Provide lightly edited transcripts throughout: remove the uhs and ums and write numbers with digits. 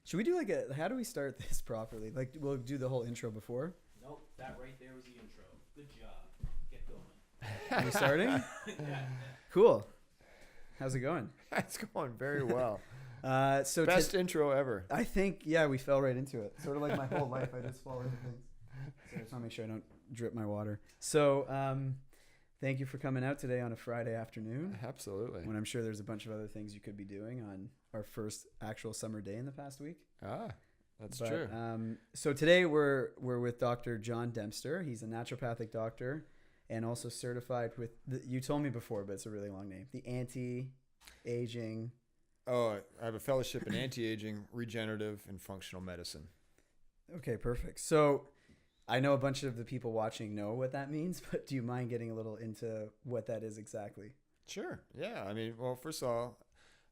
Should we do how do we start this properly? Like, we'll do the whole intro before. Nope, that right there was the intro. Good job. Get going. Are we starting? Yeah. Cool. How's it going? It's going very well. So Best intro ever. I think, we fell right into it. Sort of like my whole life, I just fall into things. So I just want to make sure I don't drip my water. So, thank you for coming out today on a Friday afternoon. Absolutely. When I'm sure there's a bunch of other things you could be doing on our first actual summer day in the past week. That's true. So today we're with Dr. John Dempster. He's a naturopathic doctor and also certified with, you told me before, but it's a really long name, the anti-aging. Oh, I have a fellowship in anti-aging, regenerative, and functional medicine. Okay, perfect. So I know a bunch of the people watching know what that means, but do you mind getting a little into what that is exactly? Sure. Yeah. I mean, well, first of all,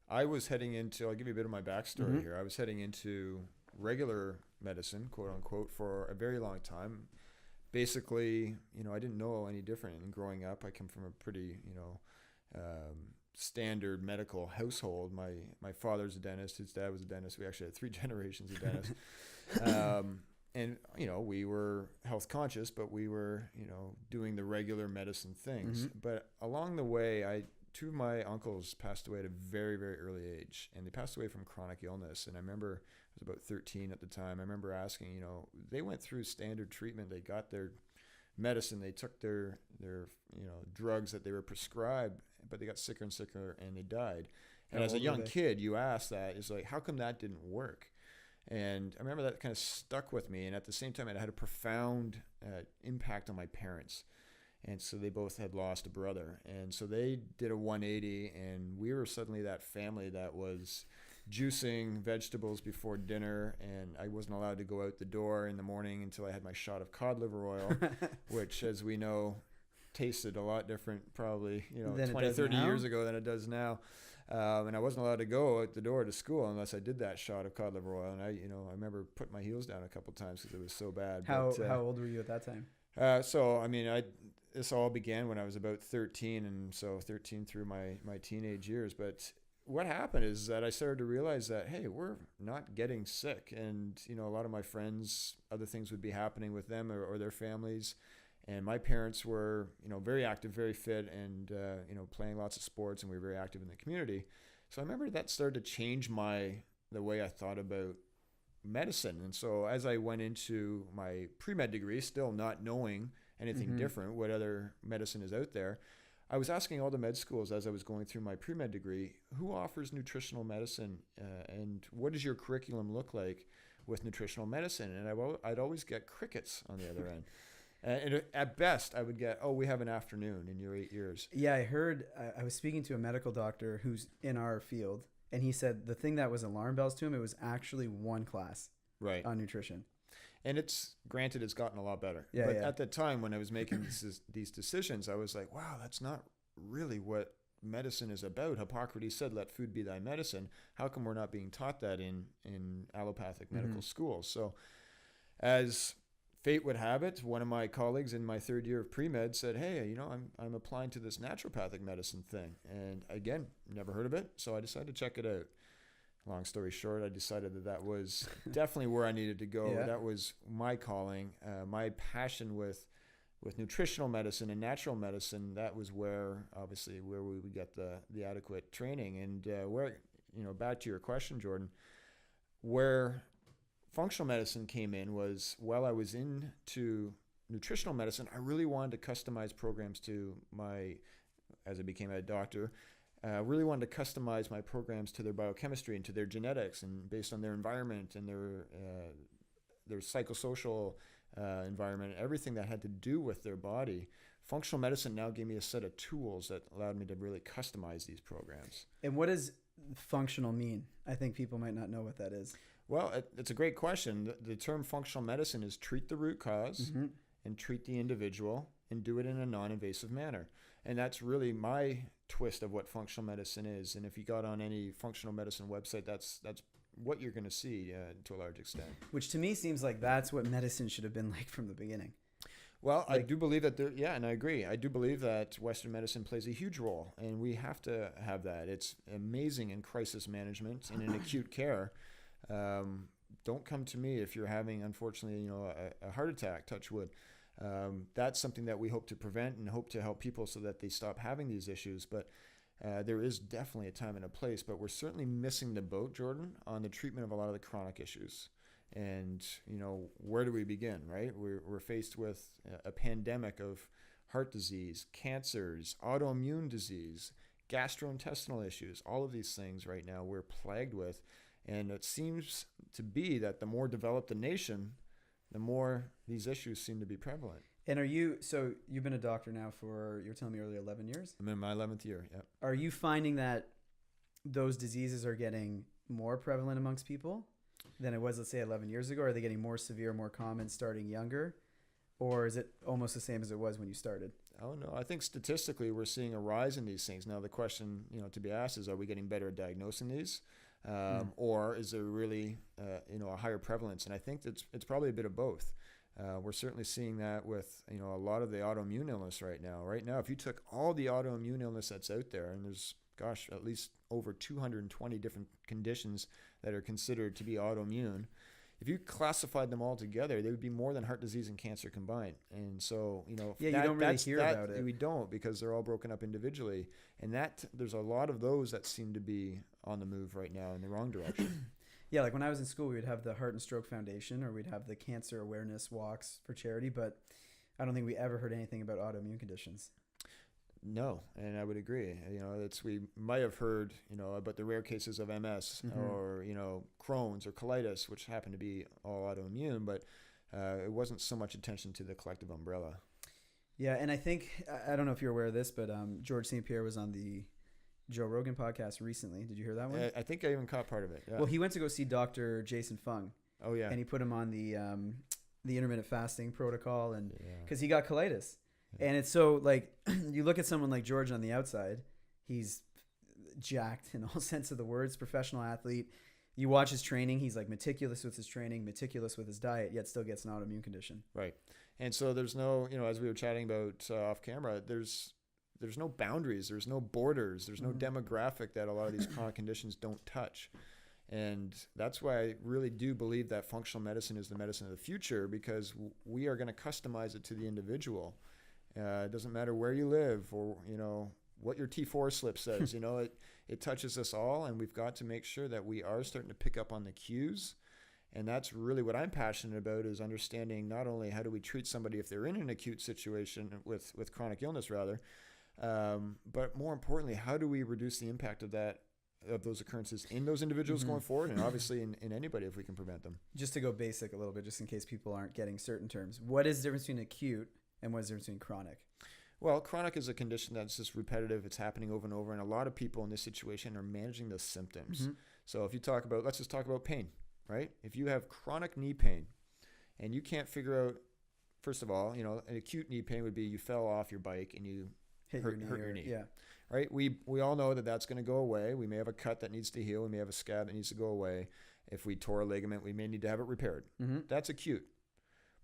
I was heading into, I'll give you a bit of my backstory here. I was heading into regular medicine, quote unquote, for a very long time. Basically, I didn't know any different in growing up. I come from a pretty, standard medical household. My father's a dentist. His dad was a dentist. We actually had 3 generations of dentists. And, we were health conscious, but we were, doing the regular medicine things. But along the way, 2 of my uncles passed away at a very, very early age, and they passed away from chronic illness. And I remember, I was about 13 at the time. I remember asking, they went through standard treatment. They got their medicine. They took their drugs that they were prescribed, but they got sicker and sicker and they died. And as a young kid, you ask that, it's like, how come that didn't work? And I remember that kind of stuck with me. And at the same time, it had a profound impact on my parents. And so they both had lost a brother. And so they did a 180, and we were suddenly that family that was juicing vegetables before dinner. And I wasn't allowed to go out the door in the morning until I had my shot of cod liver oil, which, as we know, tasted a lot different probably, 20, 30 years ago than it does now. And I wasn't allowed to go out the door to school unless I did that shot of cod liver oil. And I remember putting my heels down a couple of times because it was so bad. How old were you at that time? This all began when I was about 13, and so 13 through my teenage years. But what happened is that I started to realize that, hey, we're not getting sick. And, a lot of my friends, other things would be happening with them or their families. And my parents were, very active, very fit, and, playing lots of sports, and we were very active in the community. So I remember that started to change the way I thought about medicine. And so as I went into my pre-med degree, still not knowing anything different, what other medicine is out there, I was asking all the med schools as I was going through my pre-med degree, who offers nutritional medicine, and what does your curriculum look like with nutritional medicine? And I'd always get crickets on the other end. And at best, I would get, we have an afternoon in your 8 years. Yeah, I heard, I was speaking to a medical doctor who's in our field, and he said the thing that was alarm bells to him, it was actually one class on nutrition. And it's gotten a lot better. But at the time when I was making these decisions, I was like, wow, that's not really what medicine is about. Hippocrates said, let food be thy medicine. How come we're not being taught that in allopathic medical schools? So as fate would have it, one of my colleagues in my 3rd year of pre-med said, hey, I'm applying to this naturopathic medicine thing. And again, never heard of it. So I decided to check it out. Long story short, I decided that was definitely where I needed to go. Yeah. That was my calling, my passion with nutritional medicine and natural medicine. That was where we would get the adequate training. And where, back to your question, Jordan, where functional medicine came in was, while I was into nutritional medicine, I really wanted to customize programs as I became a doctor, really wanted to customize my programs to their biochemistry and to their genetics, and based on their environment and their psychosocial environment, everything that had to do with their body. Functional medicine now gave me a set of tools that allowed me to really customize these programs. And what does functional mean? I think people might not know what that is. Well, it's a great question. The term functional medicine is treat the root cause and treat the individual and do it in a non-invasive manner. And that's really my twist of what functional medicine is. And if you got on any functional medicine website, that's what you're going to see to a large extent. Which to me seems like that's what medicine should have been like from the beginning. Well, I do believe that and I agree. I do believe that Western medicine plays a huge role, and we have to have that. It's amazing in crisis management and in acute care. Don't come to me if you're having, unfortunately, a heart attack, touch wood. That's something that we hope to prevent and hope to help people so that they stop having these issues. But there is definitely a time and a place, but we're certainly missing the boat, Jordan, on the treatment of a lot of the chronic issues. And, where do we begin, right? We're faced with a pandemic of heart disease, cancers, autoimmune disease, gastrointestinal issues, all of these things right now we're plagued with. And it seems to be that the more developed the nation, the more these issues seem to be prevalent. And so you've been a doctor now for, you were telling me earlier, 11 years? I'm in my 11th year, yeah. Are you finding that those diseases are getting more prevalent amongst people than it was, let's say, 11 years ago? Are they getting more severe, more common starting younger? Or is it almost the same as it was when you started? Oh, no. I think statistically we're seeing a rise in these things. Now, the question, to be asked is, are we getting better at diagnosing these? Or is there really, a higher prevalence? And I think it's probably a bit of both. We're certainly seeing that with, a lot of the autoimmune illness right now. Right now, if you took all the autoimmune illness that's out there, and there's, at least over 220 different conditions that are considered to be autoimmune, if you classified them all together, they would be more than heart disease and cancer combined. And so, you don't really hear about it. We don't, because they're all broken up individually. And there's a lot of those that seem to be on the move right now in the wrong direction. Yeah, like when I was in school, we would have the Heart and Stroke Foundation, or we'd have the cancer awareness walks for charity, but I don't think we ever heard anything about autoimmune conditions. No, and I would agree. We might have heard, about the rare cases of MS or, Crohn's or colitis, which happen to be all autoimmune, but it wasn't so much attention to the collective umbrella. Yeah, and I think, I don't know if you're aware of this, but George St. Pierre was on the Joe Rogan podcast recently. Did you hear that one? I think I even caught part of it. Yeah. Well, he went to go see Dr. Jason Fung. Oh, yeah. And he put him on the intermittent fasting protocol, and because he got colitis. And it's so, like, you look at someone like George on the outside, he's jacked in all sense of the words, professional athlete. You watch his training, he's like meticulous with his training, meticulous with his diet, yet still gets an autoimmune condition. Right. And so there's no, as we were chatting about off camera, there's no boundaries, there's no borders, there's no demographic that a lot of these chronic conditions don't touch. And that's why I really do believe that functional medicine is the medicine of the future, because we are going to customize it to the individual. It doesn't matter where you live or, what your T4 slip says, it touches us all, and we've got to make sure that we are starting to pick up on the cues. And that's really what I'm passionate about, is understanding not only how do we treat somebody if they're in an acute situation with chronic illness rather, but more importantly, how do we reduce the impact of those occurrences in those individuals going forward, and obviously in anybody if we can prevent them. Just to go basic a little bit, just in case people aren't getting certain terms, what is the difference between acute and what is the difference between chronic? Well, chronic is a condition that's just repetitive. It's happening over and over. And a lot of people in this situation are managing the symptoms. So if you let's just talk about pain, right? If you have chronic knee pain and you can't figure out, first of all, an acute knee pain would be you fell off your bike and you hurt your knee. Yeah. Right? We all know that that's going to go away. We may have a cut that needs to heal. We may have a scab that needs to go away. If we tore a ligament, we may need to have it repaired. That's acute.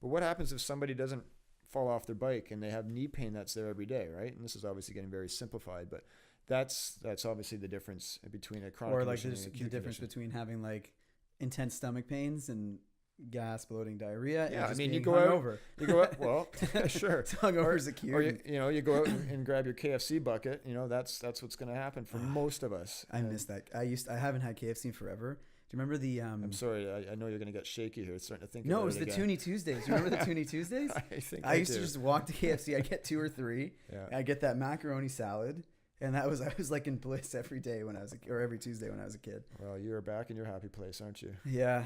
But what happens if somebody doesn't fall off their bike and they have knee pain that's there every day, right? And this is obviously getting very simplified, but that's obviously the difference between a chronic condition and an acute the difference condition. Between having like intense stomach pains and gas, bloating, diarrhea. Yeah, and just you go out. You go out. Well, sure. Hungover is acute. Or you go out and grab your KFC bucket. That's what's going to happen for most of us. I miss that. I haven't had KFC in forever. Do you remember the? I'm sorry. I know you're going to get shaky here. It's starting to think. No, it was the Toonie Tuesdays. Do you remember the Toonie Tuesdays? I used to just walk to KFC. I get 2 or 3. Yeah. I get that macaroni salad, and I was like in bliss every day or every Tuesday when I was a kid. Well, you're back in your happy place, aren't you? Yeah.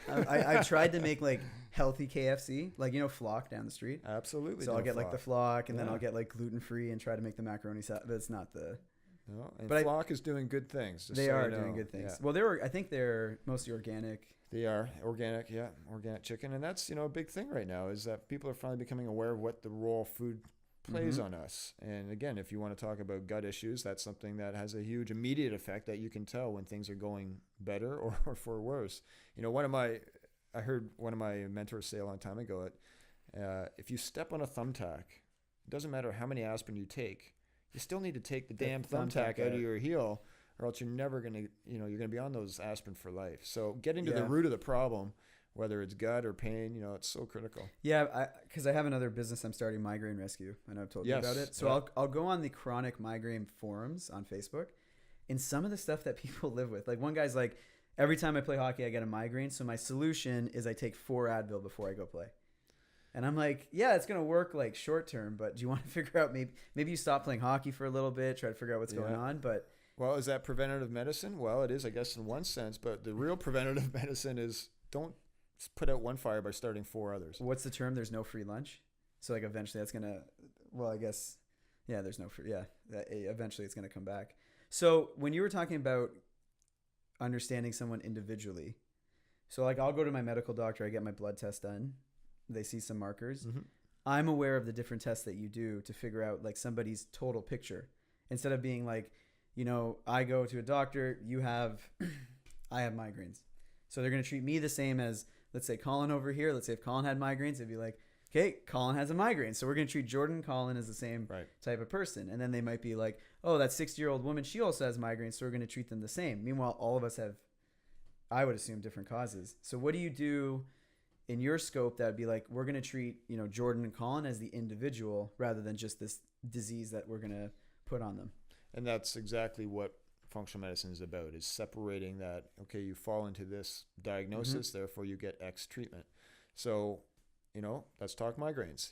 I tried to make like healthy KFC, like Flock down the street. Absolutely. So I'll get like the Flock, and then I'll get like gluten free and try to make the macaroni salad. But it's not the. No, and Flock is doing good things. They are doing good things. Yeah. Well, I think they're mostly organic. They are organic, yeah, organic chicken, and that's a big thing right now, is that people are finally becoming aware of what the raw food plays on us. And again, if you want to talk about gut issues, that's something that has a huge immediate effect that you can tell when things are going better or for worse. I heard one of my mentors say a long time ago, if you step on a thumbtack, it doesn't matter how many aspirin you take. You still need to take the damn thumbtack out of your heel, or else you're never going to, you're going to be on those aspirin for life. So getting to the root of the problem, whether it's gut or pain, it's so critical. Yeah, because I have another business I'm starting, Migraine Rescue. I know I've told you about it. So I'll go on the chronic migraine forums on Facebook, and some of the stuff that people live with. Like one guy's like, every time I play hockey, I get a migraine. So my solution is I take 4 Advil before I go play. And I'm like, yeah, it's going to work like short term, but do you want to figure out maybe you stop playing hockey for a little bit, try to figure out what's going on. Well, is that preventative medicine? Well, it is, I guess, in one sense, but the real preventative medicine is don't put out one fire by starting 4 others. What's the term? There's no free lunch. So like eventually that's going to, well, I guess, yeah, there's no free, eventually it's going to come back. So when you were talking about understanding someone individually, so like I'll go to my medical doctor, I get my blood test done. They see some markers. Mm-hmm. I'm aware of the different tests that you do to figure out like somebody's total picture. Instead of being like, I go to a doctor, I have migraines. So they're going to treat me the same as, let's say Colin over here. Let's say if Colin had migraines, they'd be like, okay, Colin has a migraine. So we're going to treat Jordan, Colin as the same type of person. And then they might be like, oh, that 60-year-old woman, she also has migraines. So we're going to treat them the same. Meanwhile, all of us have, I would assume, different causes. So what do you do in your scope that would be like, we're going to treat, Jordan and Colin as the individual rather than just this disease that we're going to put on them? And that's exactly what functional medicine is about, is separating that, okay, you fall into this diagnosis, therefore you get X treatment. So, let's talk migraines.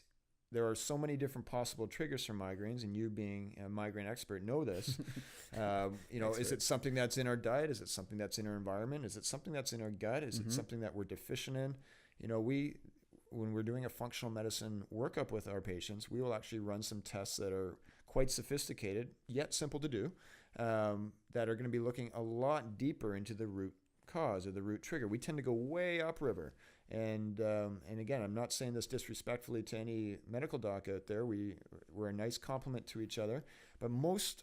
There are so many different possible triggers for migraines, and you being a migraine expert know this. Is it something that's in our diet? Is it something that's in our environment? Is it something that's in our gut? Is it something that we're deficient in? When we're doing a functional medicine workup with our patients, we will actually run some tests that are quite sophisticated, yet simple to do, that are going to be looking a lot deeper into the root cause or the root trigger. We tend to go way upriver. And again, I'm not saying this disrespectfully to any medical doc out there. We're a nice complement to each other. But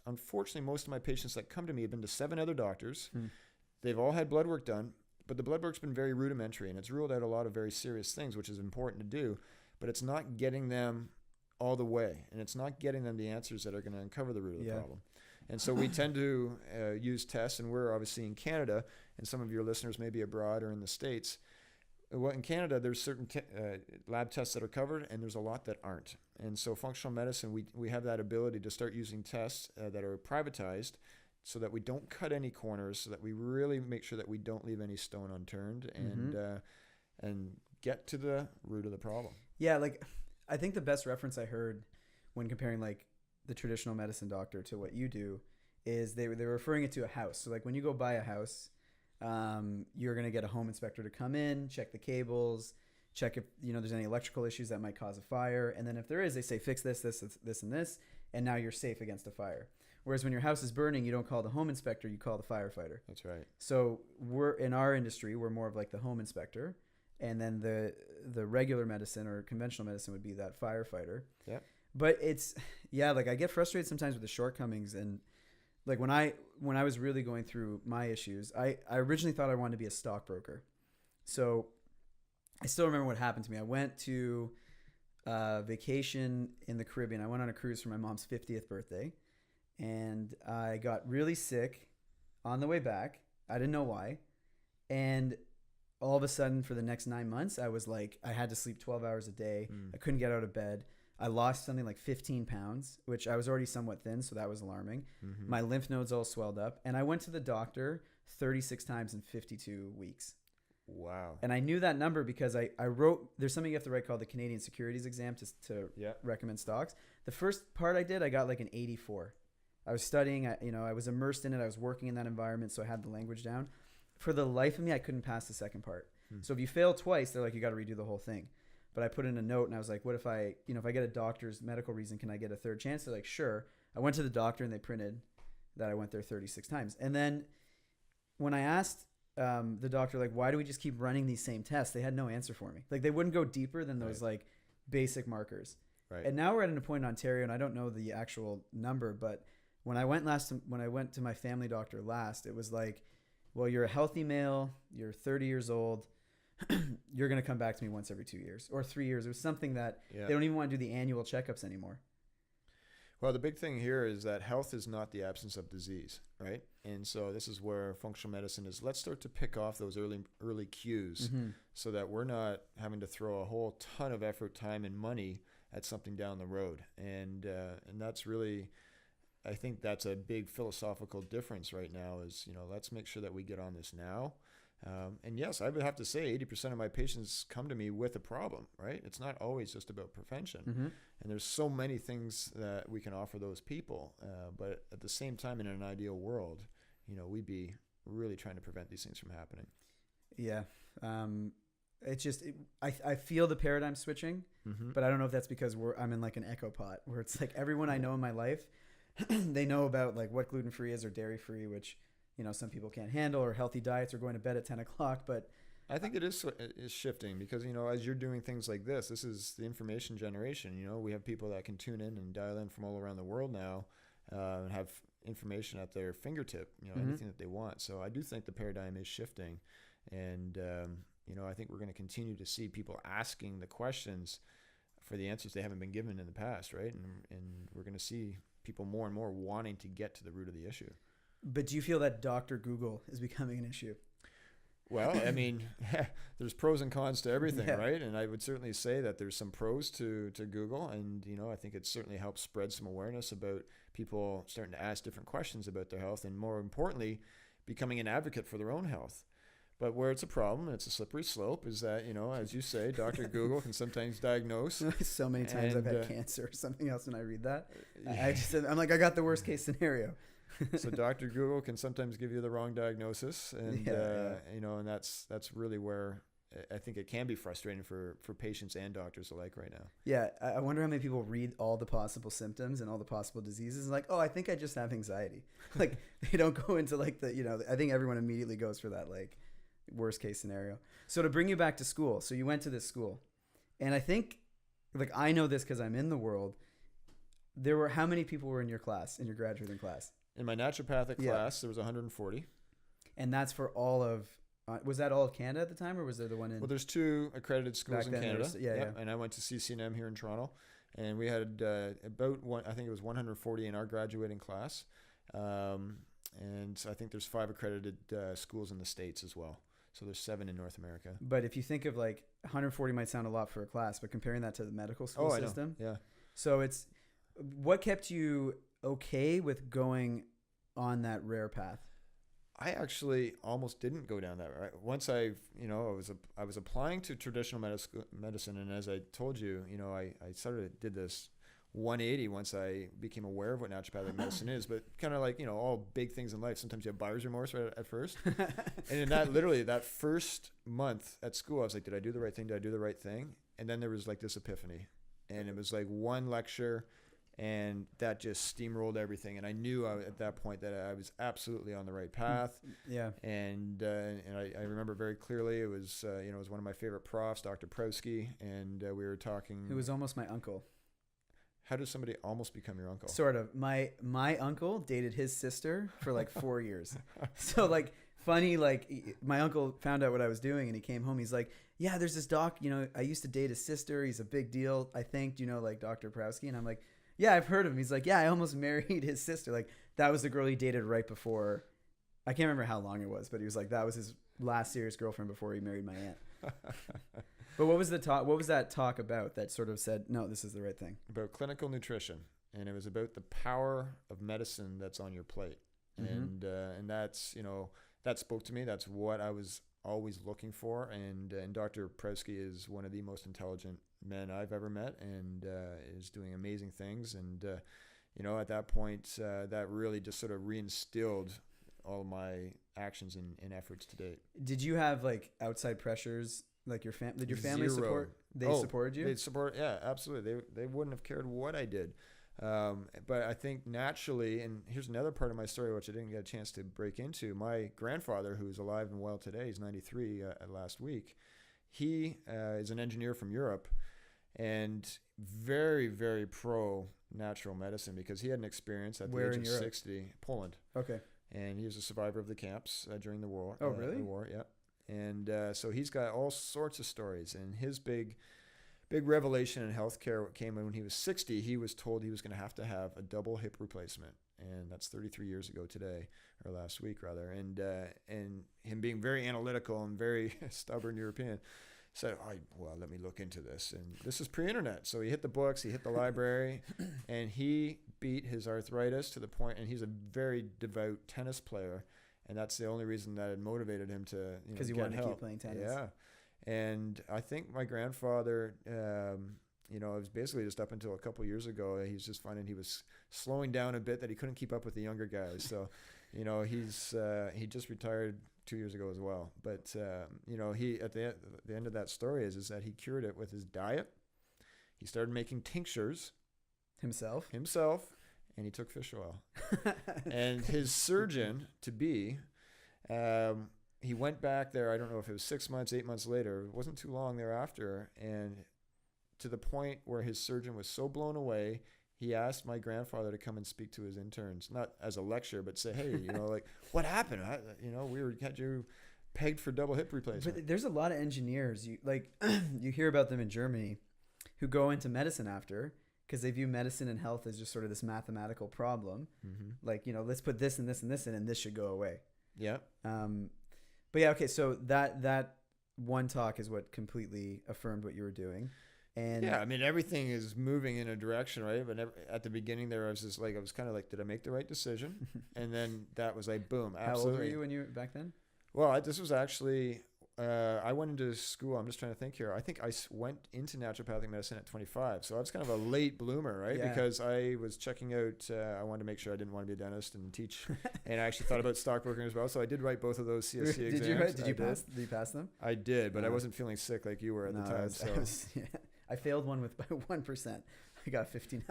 unfortunately, most of my patients that come to me have been to 7 other doctors. They've all had blood work done. But the blood work's been very rudimentary, and it's ruled out a lot of very serious things, which is important to do, but it's not getting them all the way, and it's not getting them the answers that are going to uncover the root of the problem. And so we tend to use tests, and we're obviously in Canada, and some of your listeners may be abroad or in the States. Well, in Canada, there's certain lab tests that are covered, and there's a lot that aren't. And so functional medicine, we have that ability to start using tests that are privatized, so that we don't cut any corners, so that we really make sure that we don't leave any stone unturned, and get to the root of the problem. Yeah, like I think the best reference I heard when comparing like the traditional medicine doctor to what you do is they were referring it to a house. So like when you go buy a house, you're going to get a home inspector to come in, check the cables, check if there's any electrical issues that might cause a fire, and then if there is, they say fix this, and this, and now you're safe against a fire. Whereas when your house is burning, you don't call the home inspector, you call the firefighter. That's right. So in our industry, we're more of like the home inspector, and then the regular medicine or conventional medicine would be that firefighter. Yeah. But like I get frustrated sometimes with the shortcomings, and like when I was really going through my issues, I originally thought I wanted to be a stockbroker. So I still remember what happened to me. I went to vacation in the Caribbean. I went on a cruise for my mom's 50th birthday. And I got really sick on the way back. I didn't know why. And all of a sudden for the next 9 months, I was like, I had to sleep 12 hours a day. I couldn't get out of bed. I lost something like 15 pounds, which I was already somewhat thin. So that was alarming. My lymph nodes all swelled up. And I went to the doctor 36 times in 52 weeks. Wow. And I knew that number because I wrote, there's something you have to write called the Canadian Securities Exam to recommend stocks. The first part I did, I got like an 84. I was studying, I was immersed in it. I was working in that environment, so I had the language down. For the life of me, I couldn't pass the second part. So if you fail twice, they're like, you got to redo the whole thing. But I put in a note, and I was like, what if I get a doctor's medical reason, can I get a third chance? They're like, sure. I went to the doctor, and they printed that I went there 36 times. And then when I asked the doctor, like, why do we just keep running these same tests? They had no answer for me. Like, they wouldn't go deeper than those, like, basic markers. Right. And now we're at an point in Ontario, and I don't know the actual number, but when I went to my family doctor last, it was like, well, you're a healthy male, you're 30 years old, you're going to come back to me once every 2 years or 3 years. It was something that they don't even want to do the annual checkups anymore. Well, the big thing here is that health is not the absence of disease, right? And so this is where functional medicine is. Let's start to pick off those early cues so that we're not having to throw a whole ton of effort, time, and money at something down the road. And that's really, I think that's a big philosophical difference right now is, let's make sure that we get on this now. And yes, I would have to say 80% of my patients come to me with a problem, right? It's not always just about prevention. And there's so many things that we can offer those people. But at the same time, in an ideal world, we'd be really trying to prevent these things from happening. Yeah. It's just, I feel the paradigm switching, but I don't know if that's because I'm in like an echo pot where it's like everyone I know in my life, they know about like what gluten-free is or dairy-free, which, some people can't handle, or healthy diets, or going to bed at 10 o'clock. But I think it is shifting because, as you're doing things like this is the information generation. We have people that can tune in and dial in from all around the world now and have information at their fingertip, anything that they want. So I do think the paradigm is shifting. And, I think we're going to continue to see people asking the questions for the answers they haven't been given in the past, right? And we're going to see people more and more wanting to get to the root of the issue. But do you feel that Dr. Google is becoming an issue? Well, I mean, there's pros and cons to everything, right? And I would certainly say that there's some pros to Google. And, I think it certainly helps spread some awareness about people starting to ask different questions about their health and, more importantly, becoming an advocate for their own health. But where it's a problem, it's a slippery slope, is that, as you say, Dr. Google can sometimes diagnose. So many times I've had cancer or something else when I read that. I'm like, I got the worst case scenario. So Dr. Google can sometimes give you the wrong diagnosis. And, and that's really where I think it can be frustrating for patients and doctors alike right now. Yeah. I wonder how many people read all the possible symptoms and all the possible diseases. Like, oh, I think I just have anxiety. Like, they don't go into like I think everyone immediately goes for that, like, worst case scenario. So to bring you back to school, so you went to this school, and I think, like, I know this because I'm in the world. How many people were in your class, in your graduating class? In my naturopathic class, there was 140. And that's for all of, was that all of Canada at the time, or was there the one in? Well, there's 2 accredited schools in Canada. Yeah. And I went to CCNM here in Toronto, and we had I think it was 140 in our graduating class. And I think there's 5 accredited schools in the States as well. So there's 7 in North America. But if you think of like 140 might sound a lot for a class, but comparing that to the medical school system. Yeah. So what kept you okay with going on that rare path? I actually almost didn't go down that route. Once I was applying to traditional medicine, and as I told you, I did this 180 once I became aware of what naturopathic medicine is. But kind of like, all big things in life, sometimes you have buyer's remorse right at first. And in that first month at school, I was like, did I do the right thing? Did I do the right thing? And then there was like this epiphany, and it was like one lecture, and that just steamrolled everything. And I knew at that point that I was absolutely on the right path. Yeah. And I remember very clearly, it was it was one of my favorite profs, Dr. Prowski, and we were talking. Who was almost my uncle. How does somebody almost become your uncle? Sort of. My uncle dated his sister for like 4 years. So like funny, like my uncle found out what I was doing, and he came home. He's like, yeah, there's this doc, I used to date his sister. He's a big deal, I think, like Dr. Prowski. And I'm like, yeah, I've heard of him. He's like, yeah, I almost married his sister. Like, that was the girl he dated right before. I can't remember how long it was, but he was like, that was his last serious girlfriend before he married my aunt. But what was the talk? What was that talk about that sort of said, no, this is the right thing? About clinical nutrition. And it was about the power of medicine that's on your plate. And that's, that spoke to me. That's what I was always looking for. And Dr. Prowski is one of the most intelligent men I've ever met, and is doing amazing things. And, at that point, that really just sort of reinstilled all of my actions and efforts to date. Did you have like outside pressures? Like did your family Zero. support? They supported you? They support. Yeah, absolutely. They wouldn't have cared what I did. But I think naturally, and here's another part of my story, which I didn't get a chance to break into. My grandfather, who's alive and well today, he's 93 last week. He is an engineer from Europe, and very, very pro natural medicine, because he had an experience at the age of 60, Poland. Okay. And he was a survivor of the camps during the war. Oh, really? The war, yeah. And so he's got all sorts of stories, and his big big revelation in healthcare came when he was 60. He was told he was going to have a double hip replacement. And that's 33 years ago today, or last week rather. And him being very analytical and very stubborn European said, well, let me look into this. And this is pre-internet. So he hit the books, he hit the library, and he beat his arthritis to the point, and he's a very devout tennis player. And that's the only reason that had motivated him to, because he wanted to keep playing tennis. Yeah. And I think my grandfather, it was basically just up until a couple of years ago, he's just finding he was slowing down a bit, that he couldn't keep up with the younger guys. So, he just retired 2 years ago as well. But, he, at the end of that story is that he cured it with his diet. He started making tinctures. Himself, and he took fish oil. And his surgeon to be, he went back there, I don't know if it was 6 months, 8 months later, it wasn't too long thereafter, and to the point where his surgeon was so blown away, he asked my grandfather to come and speak to his interns, not as a lecture, but say, hey, what happened? We had you pegged for double hip replacement. But there's a lot of engineers, you hear about them in Germany, who go into medicine after, because they view medicine and health as just sort of this mathematical problem. Mm-hmm. Let's put this and this and this in, and this should go away. Yeah. But yeah, okay. So that one talk is what completely affirmed what you were doing. And yeah, I mean, everything is moving in a direction, right? But at the beginning there, I was kind of like, did I make the right decision? And then that was like, boom, absolutely. How old were you when you were back then? Well, this was actually, I went into school. I'm just trying to think here. I think I went into naturopathic medicine at 25. So I was kind of a late bloomer, right? Yeah. Because I was checking out, I wanted to make sure I didn't want to be a dentist and teach. And I actually thought about stockbroking as well. So I did write both of those CSC exams. Did you pass them? I did, but I wasn't feeling sick like you were at the time. I failed one by 1%. I got 59.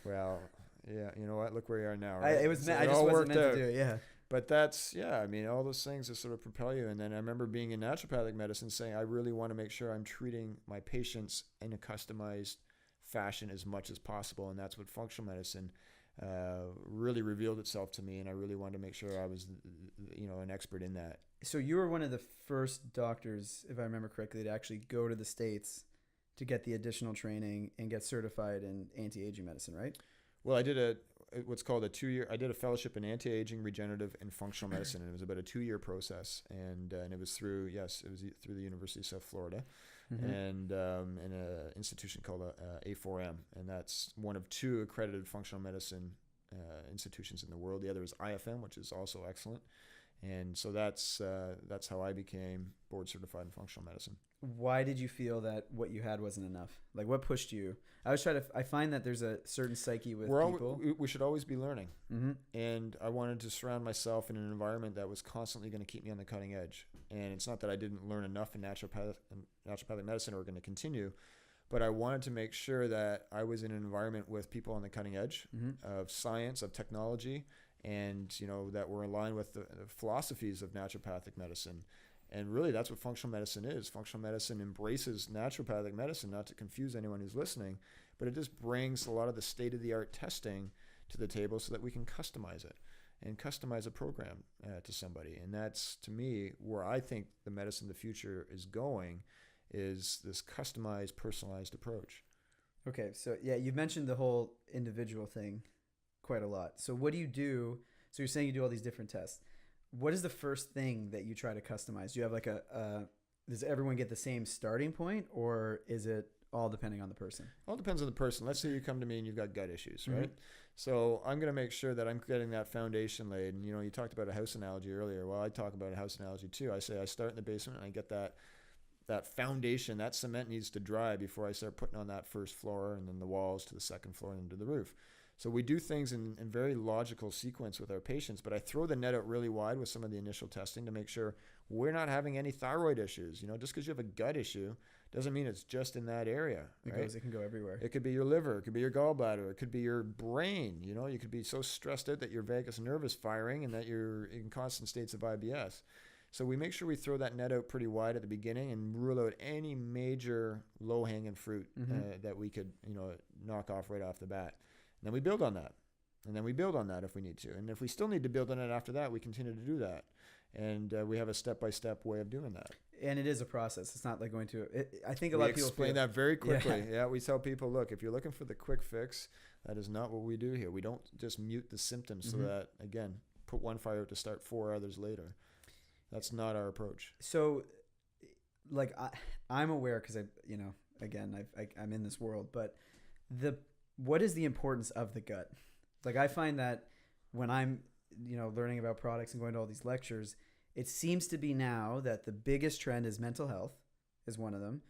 Well, yeah, you know what? Look where you are now. Right? I just wasn't meant to do it. Yeah. But all those things that sort of propel you. And then I remember being in naturopathic medicine saying, I really want to make sure I'm treating my patients in a customized fashion as much as possible. And that's what functional medicine really revealed itself to me. And I really wanted to make sure I was, an expert in that. So you were one of the first doctors, if I remember correctly, to actually go to the States to get the additional training and get certified in anti-aging medicine, right? Well, I did what's called a 2-year. I did a fellowship in anti-aging, regenerative, and functional medicine, and it was about a 2-year process. And it was through the University of South Florida, mm-hmm. and in an institution called A4M, and that's one of 2 accredited functional medicine institutions in the world. The other is IFM, which is also excellent. And so that's how I became board certified in functional medicine. Why did you feel that what you had wasn't enough? Like, what pushed you? I find that there's a certain psyche with people. We should always be learning. Mm-hmm. And I wanted to surround myself in an environment that was constantly going to keep me on the cutting edge. And it's not that I didn't learn enough in naturopathic medicine or going to continue, but I wanted to make sure that I was in an environment with people on the cutting edge mm-hmm. of science, of technology, and that we're aligned with the philosophies of naturopathic medicine. And really, that's what functional medicine is. Functional medicine embraces naturopathic medicine, not to confuse anyone who's listening, but it just brings a lot of the state-of-the-art testing to the table so that we can customize it and customize a program to somebody. And that's, to me, where I think the medicine of the future is going, is this customized, personalized approach. Okay, so yeah, you've mentioned the whole individual thing quite a lot. So what do you do? So you're saying you do all these different tests. What is the first thing that you try to customize? Do you have does everyone get the same starting point, or is it all depending on the person? All depends on the person. Let's say you come to me and you've got gut issues, right? Mm-hmm. So I'm going to make sure that I'm getting that foundation laid. And, you talked about a house analogy earlier. Well, I talk about a house analogy too. I say I start in the basement and I get that foundation, that cement needs to dry before I start putting on that first floor and then the walls to the second floor and into the roof. So we do things in very logical sequence with our patients, but I throw the net out really wide with some of the initial testing to make sure we're not having any thyroid issues. Just because you have a gut issue doesn't mean it's just in that area. Right? It can go everywhere. It could be your liver, it could be your gallbladder, it could be your brain. You could be so stressed out that your vagus nerve is firing and that you're in constant states of IBS. So we make sure we throw that net out pretty wide at the beginning and rule out any major low-hanging fruit mm-hmm. that we could, knock off right off the bat. And then we build on that. And then we build on that if we need to. And if we still need to build on it after that, we continue to do that. And we have a step-by-step way of doing that. And it is a process. It's not like going to I think a lot of people explain that very quickly. Yeah, we tell people, look, if you're looking for the quick fix, that is not what we do here. We don't just mute the symptoms so that, again, put one fire out to start 4 others later. That's not our approach. So, like, I'm aware because I'm in this world, but what is the importance of the gut? Like, I find that when I'm, learning about products and going to all these lectures, it seems to be now that the biggest trend is mental health is one of them,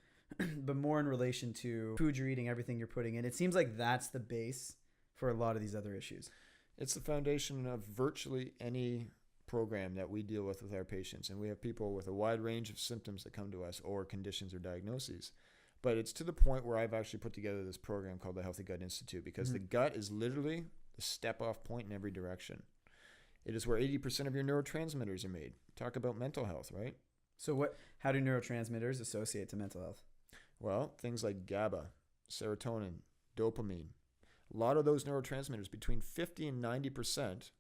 but more in relation to food you're eating, everything you're putting in. It seems like that's the base for a lot of these other issues. It's the foundation of virtually any program that we deal with our patients. And we have people with a wide range of symptoms that come to us or conditions or diagnoses. But it's to the point where I've actually put together this program called the Healthy Gut Institute, because the gut is literally the step-off point in every direction. It is where 80% of your neurotransmitters are made. Talk about mental health, right? So how do neurotransmitters associate to mental health? Well, things like GABA, serotonin, dopamine. A lot of those neurotransmitters, between 50 and 90%,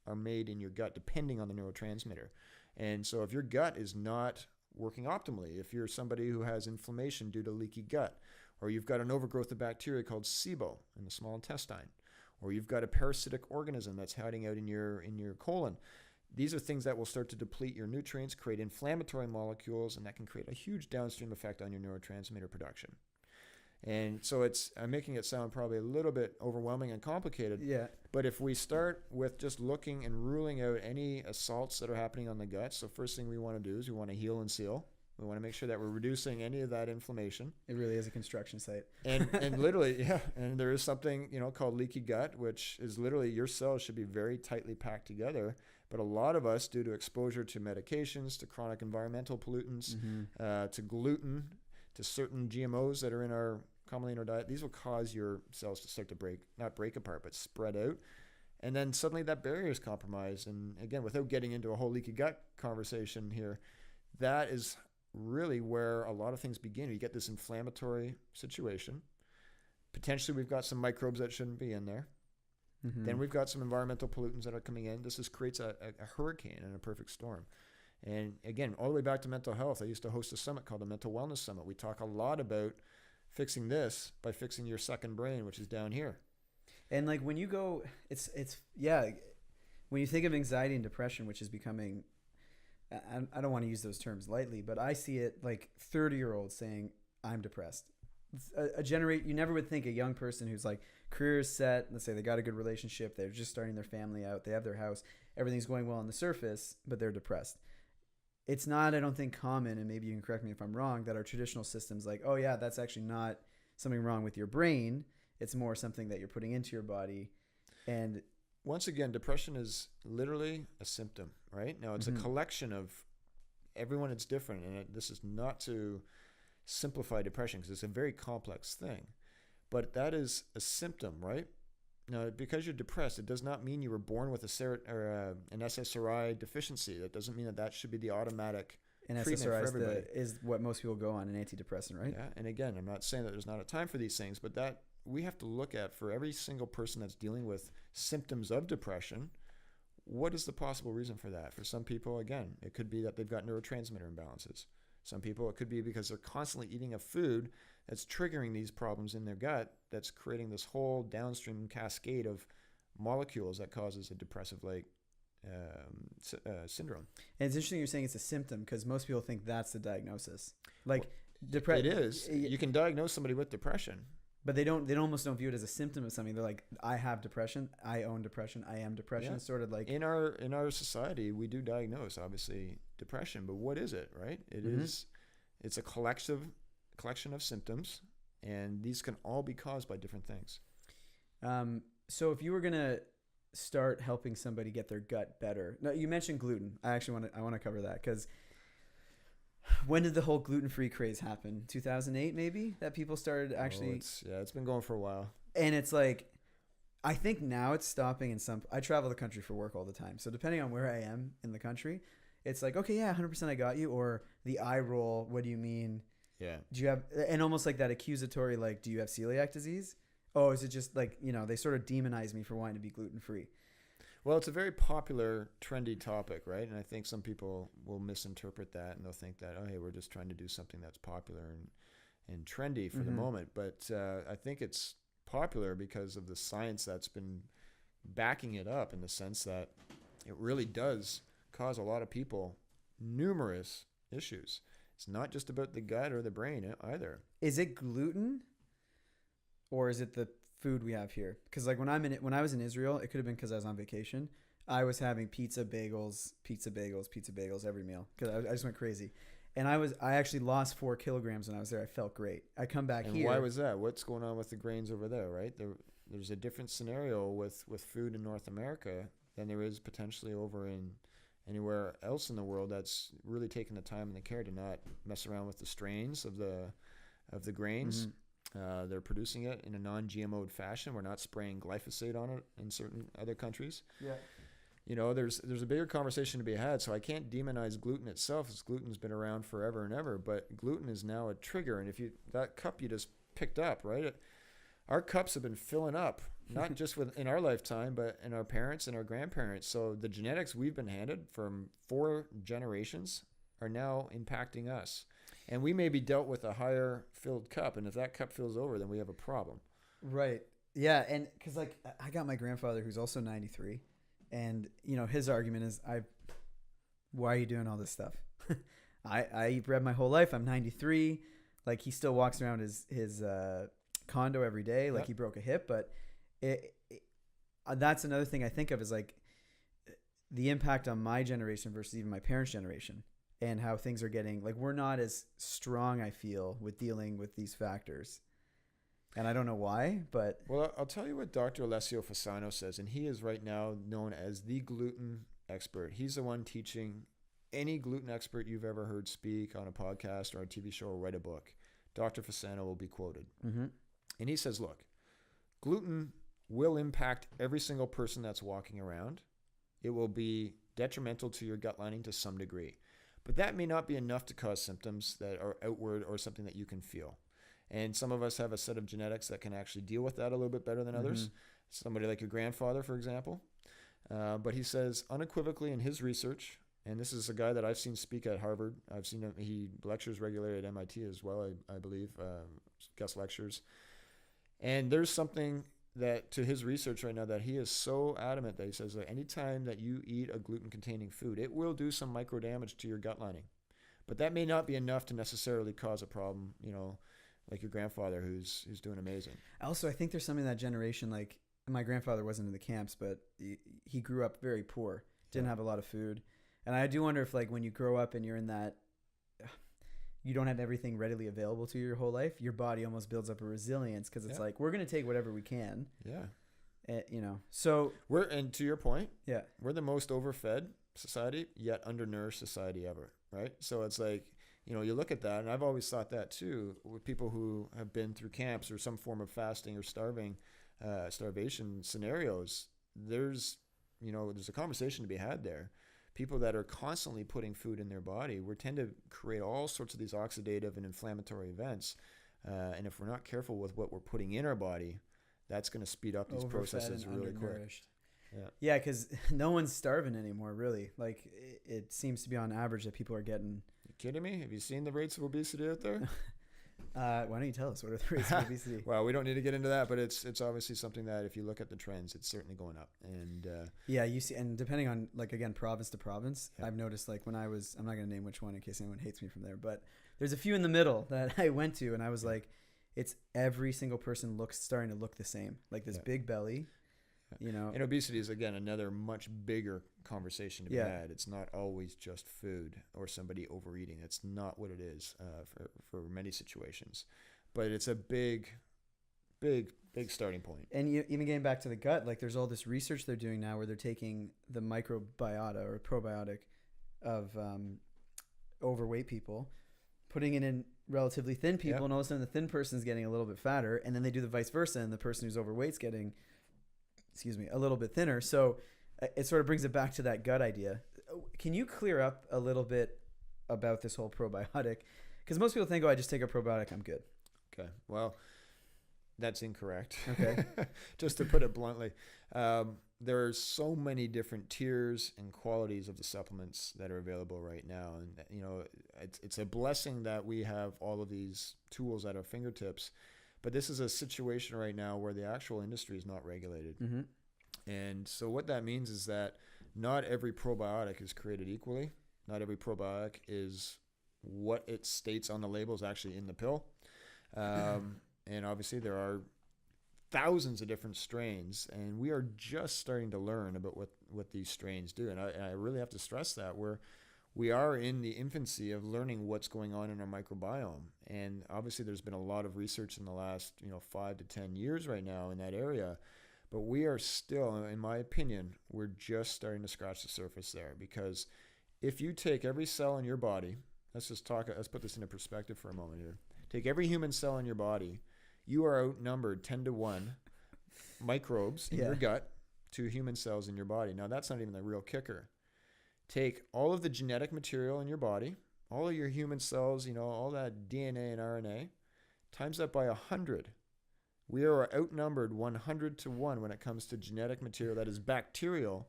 are made in your gut, depending on the neurotransmitter. And so if your gut is not working optimally, if you're somebody who has inflammation due to leaky gut, or you've got an overgrowth of bacteria called SIBO in the small intestine, or you've got a parasitic organism that's hiding out in your colon, these are things that will start to deplete your nutrients, create inflammatory molecules, and that can create a huge downstream effect on your neurotransmitter production. And so I'm making it sound probably a little bit overwhelming and complicated. Yeah. But if we start with just looking and ruling out any assaults that are happening on the gut, so first thing we want to do is we want to heal and seal. We want to make sure that we're reducing any of that inflammation. It really is a construction site. And literally, yeah. And there is something, called leaky gut, which is literally your cells should be very tightly packed together. But a lot of us, due to exposure to medications, to chronic environmental pollutants, to gluten, to certain GMOs that are commonly in our diet, these will cause your cells to start to not break apart, but spread out. And then suddenly that barrier is compromised. And again, without getting into a whole leaky gut conversation here, that is really where a lot of things begin. You get this inflammatory situation. Potentially we've got some microbes that shouldn't be in there. Then we've got some environmental pollutants that are coming in. This creates a hurricane and a perfect storm. And again, all the way back to mental health, I used to host a summit called the Mental Wellness Summit. We talk a lot about fixing this by fixing your second brain, which is down here. And like when you go, when you think of anxiety and depression, which is becoming, I don't want to use those terms lightly, but I see it like 30-year-olds saying, I'm depressed. You never would think a young person who's like career is set, let's say they got a good relationship, they're just starting their family out, they have their house, everything's going well on the surface, but they're depressed. It's not, I don't think, common, and maybe you can correct me if I'm wrong, that our traditional systems like, oh yeah, that's actually not something wrong with your brain. It's more something that you're putting into your body. And once again, depression is literally a symptom, right? Now it's a collection of everyone. It's different. And this is not to simplify depression because it's a very complex thing, but that is a symptom, right? Now, because you're depressed, it does not mean you were born with an SSRI deficiency. That doesn't mean that should be the automatic treatment for everybody. Is what most people go on, an antidepressant, right? Yeah, and again, I'm not saying that there's not a time for these things, but that we have to look at for every single person that's dealing with symptoms of depression, what is the possible reason for that? For some people, again, it could be that they've got neurotransmitter imbalances. Some people, it could be because they're constantly eating a food that's triggering these problems in their gut, that's creating this whole downstream cascade of molecules that causes a depressive-like syndrome. And it's interesting you're saying it's a symptom because most people think that's the diagnosis. Like depression. It is. You can diagnose somebody with depression. But they almost don't view it as a symptom of something. They're like, I have depression, I own depression, I am depression. Yeah. It's sort of like in our society, we do diagnose obviously depression, but what is it, right? It's a collection of symptoms, and these can all be caused by different things. So if you were gonna start helping somebody get their gut better, now you mentioned gluten. I want to cover that because when did the whole gluten-free craze happen? 2008 maybe, that people started actually. It's been going for a while. And it's like, I think now it's stopping in some. I travel the country for work all the time, so depending on where I am in the country, it's like, okay, yeah, 100% I got you, or the eye roll. What do you mean? Yeah. Do you have, and almost like that accusatory, like, do you have celiac disease? Oh, is it just like, they sort of demonize me for wanting to be gluten-free. Well, it's a very popular, trendy topic, right? And I think some people will misinterpret that, and they'll think that, oh, hey, we're just trying to do something that's popular and trendy for the moment. But I think it's popular because of the science that's been backing it up, in the sense that it really does cause a lot of people numerous issues. It's not just about the gut or the brain either. Is it gluten, or is it the food we have here? Because like when I was in Israel, it could have been because I was on vacation. I was having pizza bagels every meal because I just went crazy. And I actually lost 4 kilograms when I was there. I felt great. I come back here. And why was that? What's going on with the grains over there, right? There's a different scenario with food in North America than there is potentially over in anywhere else in the world that's really taking the time and the care to not mess around with the strains of the grains. They're producing it in a non-GMO'd fashion. We're not spraying glyphosate on it in certain other countries. Yeah. You know, there's a bigger conversation to be had. So I can't demonize gluten itself, as gluten's been around forever and ever. But gluten is now a trigger. And if that cup you just picked up, right? Our cups have been filling up, not just in our lifetime, but in our parents and our grandparents. So the genetics we've been handed from 4 generations are now impacting us. And we may be dealt with a higher filled cup. And if that cup fills over, then we have a problem. Right. Yeah. And because like I got my grandfather who's also 93. And, you know, his argument is, why are you doing all this stuff? I eat bread my whole life. I'm 93. Like he still walks around his condo every day. Like he broke a hip, but that's another thing I think of is like the impact on my generation versus even my parents' generation, and how things are getting, like, we're not as strong, I feel, with dealing with these factors. And I don't know why, but... Well, I'll tell you what Dr. Alessio Fasano says, and he is right now known as the gluten expert. He's the one teaching any gluten expert you've ever heard speak on a podcast or a TV show or write a book. Dr. Fasano will be quoted. Mm-hmm. And he says, look, gluten will impact every single person that's walking around. It will be detrimental to your gut lining to some degree. But that may not be enough to cause symptoms that are outward or something that you can feel. And some of us have a set of genetics that can actually deal with that a little bit better than others. Somebody like your grandfather, for example. But he says unequivocally in his research, and this is a guy that I've seen speak at Harvard. I've seen him, he lectures regularly at MIT as well, I believe, guest lectures. And there's something that to his research right now that he is so adamant that he says that anytime that you eat a gluten-containing food, it will do some micro damage to your gut lining. But that may not be enough to necessarily cause a problem, you know, like your grandfather who's doing amazing. Also, I think there's something in that generation, like my grandfather wasn't in the camps, but he grew up very poor, didn't have a lot of food. And I do wonder if, like, when you grow up and you're in that, you don't have everything readily available to you your whole life, your body almost builds up a resilience because it's like, we're going to take whatever we can. Yeah. You know, so and to your point, yeah, we're the most overfed society yet undernourished society ever. Right. So it's like, you know, you look at that, and I've always thought that too, with people who have been through camps or some form of fasting or starvation scenarios. There's a conversation to be had there. People that are constantly putting food in their body, we tend to create all sorts of these oxidative and inflammatory events. And if we're not careful with what we're putting in our body, that's going to speed up these processes really quick. Yeah, because no one's starving anymore, really. Like, it seems to be on average that people are getting... You kidding me? Have you seen the rates of obesity out there? Why don't you tell us what are the rates of obesity? Well, we don't need to get into that, but it's obviously something that if you look at the trends, it's certainly going up. And yeah, you see, and depending on, like, again, province to province, I've noticed, like, when I'm not going to name which one in case anyone hates me from there, but there's a few in the middle that I went to, and I was like, it's every single person starting to look the same, like this big belly. You know, and obesity is, again, another much bigger conversation to be had. It's not always just food or somebody overeating. It's not what it is for many situations, but it's a big starting point. And even getting back to the gut, like, there's all this research they're doing now where they're taking the microbiota or probiotic of overweight people, putting it in relatively thin people, and all of a sudden the thin person's getting a little bit fatter, and then they do the vice versa, and the person who's overweight's getting a little bit thinner. So it sort of brings it back to that gut idea. Can you clear up a little bit about this whole probiotic? Because most people think, I just take a probiotic, I'm good. Okay. Well, that's incorrect. Okay. Just to put it bluntly. there are so many different tiers and qualities of the supplements that are available right now. And, you know, it's a blessing that we have all of these tools at our fingertips. But this is a situation right now where the actual industry is not regulated. Mm-hmm. And so what that means is that not every probiotic is created equally. Not every probiotic is what it states on the label is actually in the pill. And obviously there are thousands of different strains, and we are just starting to learn about what these strains do. And I really have to stress that we are in the infancy of learning what's going on in our microbiome. And obviously there's been a lot of research in the last 5 to 10 years right now in that area. But we are still, in my opinion, we're just starting to scratch the surface there. Because if you take every cell in your body, let's put this into perspective for a moment here. Take every human cell in your body, you are outnumbered 10-1 microbes in your gut to human cells in your body. Now, that's not even the real kicker. Take all of the genetic material in your body, all of your human cells, all that DNA and RNA, times that by 100. We are outnumbered 100-1 when it comes to genetic material that is bacterial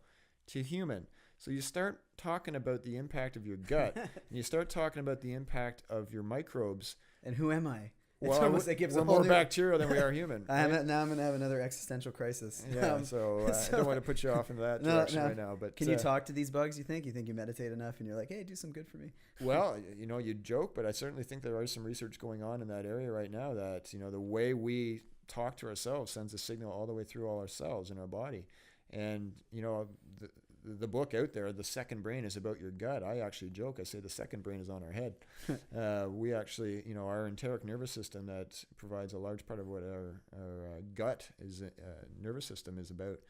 to human. So you start talking about the impact of your gut, and you start talking about the impact of your microbes. And who am I? Well, we're more bacterial than we are human. Now I'm going to have another existential crisis. Yeah, so I don't want to put you off into that direction right now. But can you talk to these bugs, you think? You think you meditate enough and you're like, hey, do some good for me? Well, you joke, but I certainly think there is some research going on in that area right now that, the way we talk to ourselves sends a signal all the way through all our cells in our body. And, the book out there, The Second Brain, is about your gut. I actually joke. I say the second brain is on our head. We actually, our enteric nervous system that provides a large part of what our gut is, nervous system is about,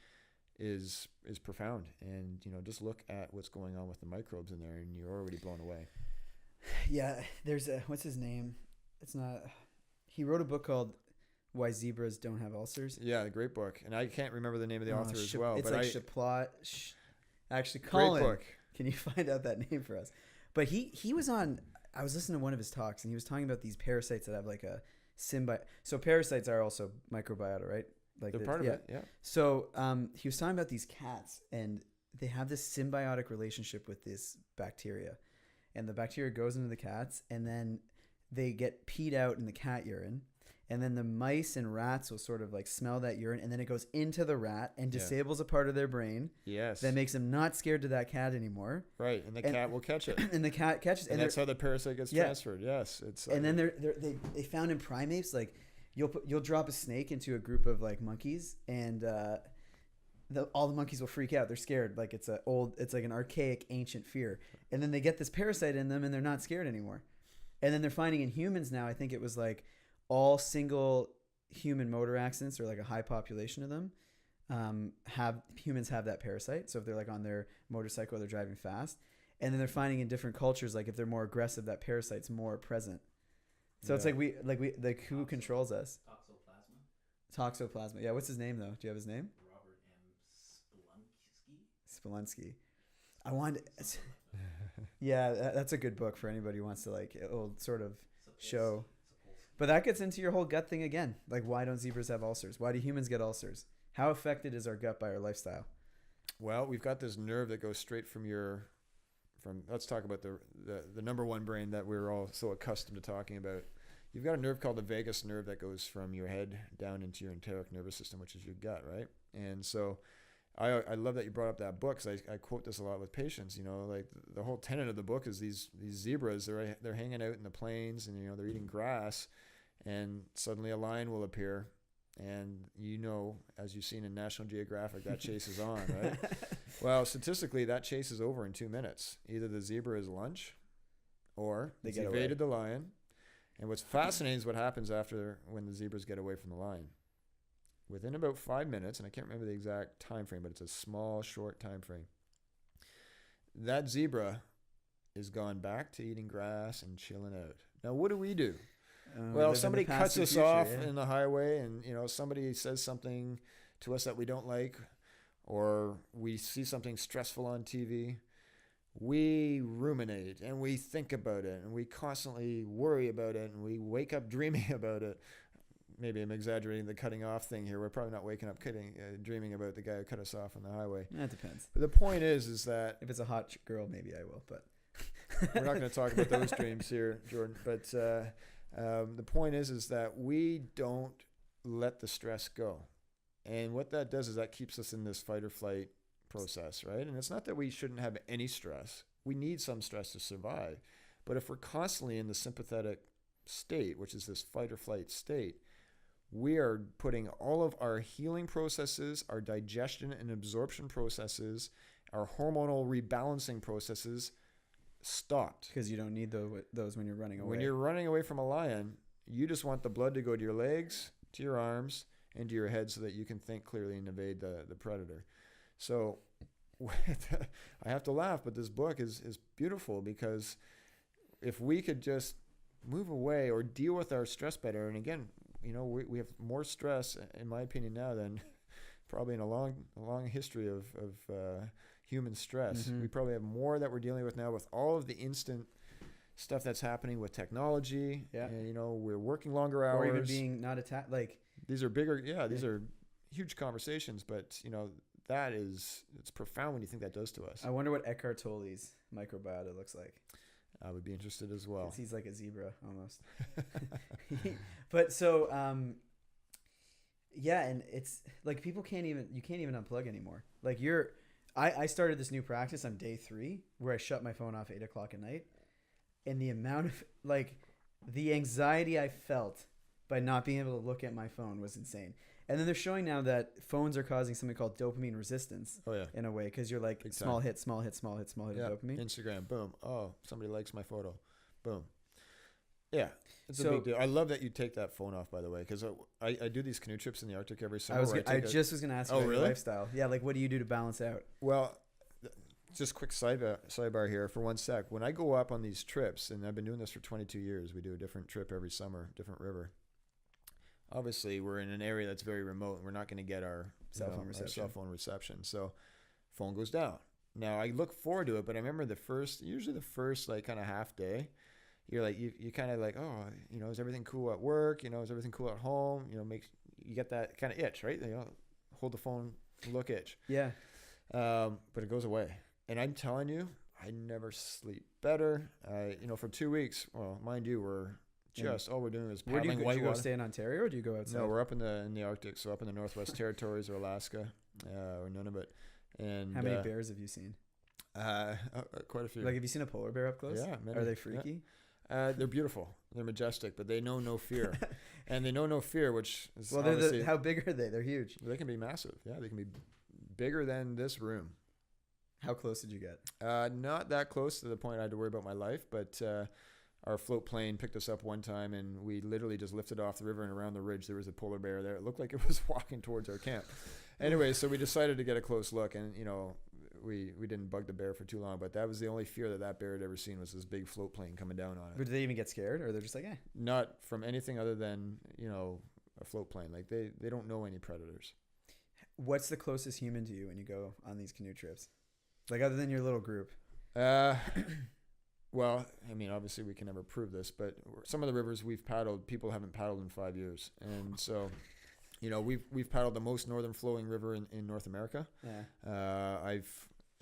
is profound. And, just look at what's going on with the microbes in there, and you're already blown away. Yeah, there's what's his name? He wrote a book called Why Zebras Don't Have Ulcers. Yeah, a great book. And I can't remember the name of the author as well. It's Shaplot. Actually, Colin, can you find out that name for us? But he was on, I was listening to one of his talks, and he was talking about these parasites that have like a symbiote. So parasites are also microbiota, right? Like they're part of it, yeah. So he was talking about these cats, and they have this symbiotic relationship with this bacteria. And the bacteria goes into the cats, and then they get peed out in the cat urine. And then the mice and rats will sort of like smell that urine, and then it goes into the rat and disables a part of their brain. Yes. That makes them not scared to that cat anymore. Right, and the cat will catch it. And the cat catches it. And that's how the parasite gets transferred. Yes. And then they found in primates, like you'll drop a snake into a group of like monkeys, and all the monkeys will freak out. They're scared. Like it's like an archaic ancient fear. And then they get this parasite in them, and they're not scared anymore. And then they're finding in humans now, I think it was like all single human motor accidents, or like a high population of them, humans have that parasite. So if they're like on their motorcycle, they're driving fast, and then they're finding in different cultures, like if they're more aggressive, that parasite's more present. So it's like who controls us? Toxoplasma. Yeah. What's his name though? Do you have his name? Robert M. Spelunky. I wanted. Yeah, that's a good book for anybody who wants to like. It'll sort of show. But that gets into your whole gut thing again. Like, why don't zebras have ulcers? Why do humans get ulcers? How affected is our gut by our lifestyle? Well, we've got this nerve that goes straight from let's talk about the number one brain that we're all so accustomed to talking about. You've got a nerve called the vagus nerve that goes from your head down into your enteric nervous system, which is your gut, right? And so I love that you brought up that book, because I quote this a lot with patients. Like the whole tenet of the book is these zebras, they're hanging out in the plains, and they're eating grass, and suddenly a lion will appear, and as you've seen in National Geographic, that chase is on, right? Well, statistically, that chase is over in 2 minutes. Either the zebra is lunch, or it's evaded the lion. And what's fascinating is what happens when the zebras get away from the lion. Within about 5 minutes, and I can't remember the exact time frame, but it's a small, short time frame, that zebra is gone back to eating grass and chilling out. Now, what do? Well, somebody cuts us off in the highway, and somebody says something to us that we don't like, or we see something stressful on TV. We ruminate, and we think about it, and we constantly worry about it, and we wake up dreaming about it. maybe I'm exaggerating the cutting off thing here. We're probably not waking up dreaming about the guy who cut us off on the highway. That depends. But the point is that if it's a hot girl, maybe I will. But we're not going to talk about those dreams here, Jordan. But the point is that we don't let the stress go, and what that does is that keeps us in this fight or flight process, right? And it's not that we shouldn't have any stress. We need some stress to survive. But if we're constantly in the sympathetic state, which is this fight or flight state, we are putting all of our healing processes, our digestion and absorption processes, our hormonal rebalancing processes stopped. Because you don't need those when you're running away. When you're running away from a lion, you just want the blood to go to your legs, to your arms, and to your head so that you can think clearly and evade the predator. So I have to laugh, but this book is beautiful, because if we could just move away or deal with our stress better, and again, we have more stress, in my opinion, now than probably in a long history of human stress. Mm-hmm. We probably have more that we're dealing with now with all of the instant stuff that's happening with technology. Yeah. And, we're working longer hours. Or even being not attacked. Like, these are bigger. Yeah, these are huge conversations, but it's profound when you think that does to us. I wonder what Eckhart Tolle's microbiota looks like. I would be interested as well. He's like a zebra almost. But so, yeah, and it's like you can't even unplug anymore. Like I started this new practice on day 3 where I shut my phone off 8 o'clock at night, and the amount of the anxiety I felt by not being able to look at my phone was insane. And then they're showing now that phones are causing something called dopamine resistance. Oh, yeah. In a way, because you're like small hit of dopamine. Instagram, boom. Oh, somebody likes my photo. Boom. Yeah, it's a big deal. I love that you take that phone off, by the way, because I do these canoe trips in the Arctic every summer. I just was going to ask you about your lifestyle. Yeah, like what do you do to balance out? Well, just quick sidebar here for 1 sec. When I go up on these trips, and I've been doing this for 22 years, we do a different trip every summer, different river. Obviously, we're in an area that's very remote, and we're not going to get our cell phone reception. So, phone goes down. Now, I look forward to it, but I remember usually the first like kind of half day, you're like you kind of like, oh, is everything cool at work? Is everything cool at home? You get that kind of itch, right? Hold the phone, look itch. Yeah. But it goes away, and I'm telling you, I never sleep better. For 2 weeks. Well, mind you, all we're doing is paddling. Where do you go stay in Ontario, or do you go outside? No, we're up in the Arctic, so up in the Northwest Territories or Alaska, or Nunavut. And how many bears have you seen? Quite a few. Like, have you seen a polar bear up close? Yeah, many. Are they freaky? Yeah. They're beautiful. They're majestic, but they know no fear. And they know no fear, which is how big are they? They're huge. They can be massive. Yeah, they can be bigger than this room. How close did you get? Not that close to the point I had to worry about my life, but our float plane picked us up one time, and we literally just lifted off the river, and around the ridge there was a polar bear there. It looked like it was walking towards our camp. Anyway, so we decided to get a close look, and we didn't bug the bear for too long, but that was the only fear that bear had ever seen, was this big float plane coming down on it. But did they even get scared, or they're just like, eh? Not from anything other than a float plane. Like they don't know any predators. What's the closest human to you when you go on these canoe trips, like other than your little group? Well, I mean, obviously we can never prove this, but some of the rivers we've paddled, people haven't paddled in 5 years. And so, we've paddled the most northern flowing river in North America. Yeah.